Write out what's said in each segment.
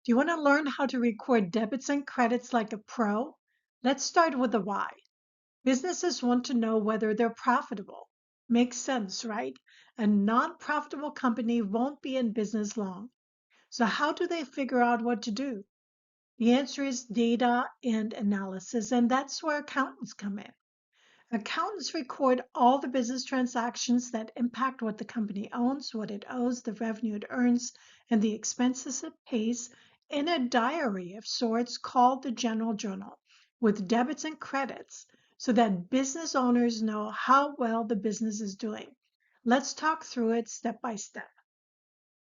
Do you want to learn how to record debits and credits like a pro? Let's start with the why. Businesses want to know whether they're profitable. Makes sense, right? A non-profitable company won't be in business long. So how do they figure out what to do? The answer is data and analysis, and that's where accountants come in. Accountants record all the business transactions that impact what the company owns, what it owes, the revenue it earns, and the expenses it pays in a diary of sorts called the general journal with debits and credits so that business owners know how well the business is doing. Let's talk through it step by step.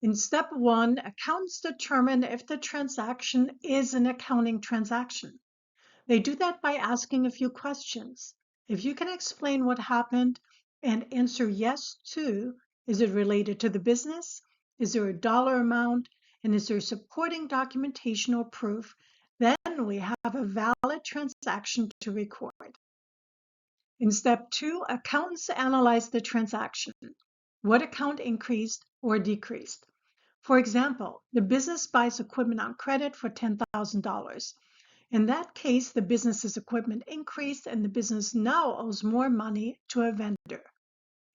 In step one, accountants determine if the transaction is an accounting transaction. They do that by asking a few questions. If you can explain what happened and answer yes to, is it related to the business? Is there a dollar amount? And is there supporting documentation or proof? Then we have a valid transaction to record. In step two, accountants analyze the transaction. What account increased or decreased? For example, the business buys equipment on credit for $10,000. In that case, the business's equipment increased and the business now owes more money to a vendor.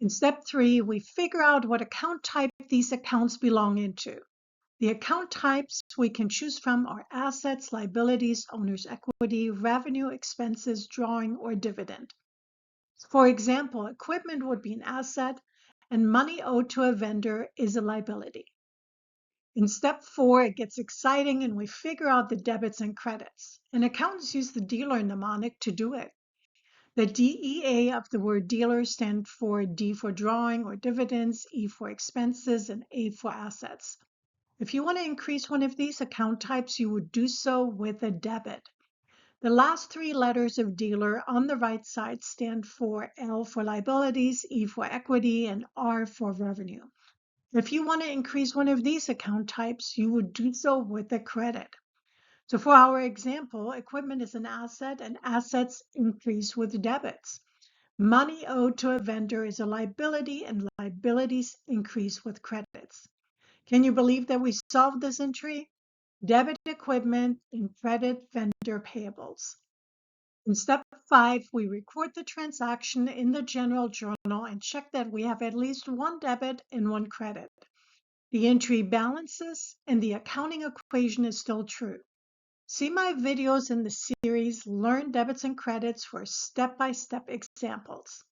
In step three, we figure out what account type these accounts belong into. The account types we can choose from are assets, liabilities, owner's equity, revenue, expenses, drawing, or dividend. For example, equipment would be an asset and money owed to a vendor is a liability. In step four, it gets exciting and we figure out the debits and credits. And accountants use the dealer mnemonic to do it. The DEA of the word dealer stands for D for drawing or dividends, E for expenses, and A for assets. If you want to increase one of these account types, you would do so with a debit. The last three letters of dealer on the right side stand for L for liabilities, E for equity, and R for revenue. If you want to increase one of these account types, you would do so with a credit. So for our example, equipment is an asset and assets increase with debits. Money owed to a vendor is a liability and liabilities increase with credits. Can you believe that we solved this entry? Debit equipment and credit vendor payables. In step five, we record the transaction in the general journal and check that we have at least one debit and one credit. The entry balances and the accounting equation is still true. See my videos in the series Learn Debits and Credits for step-by-step examples.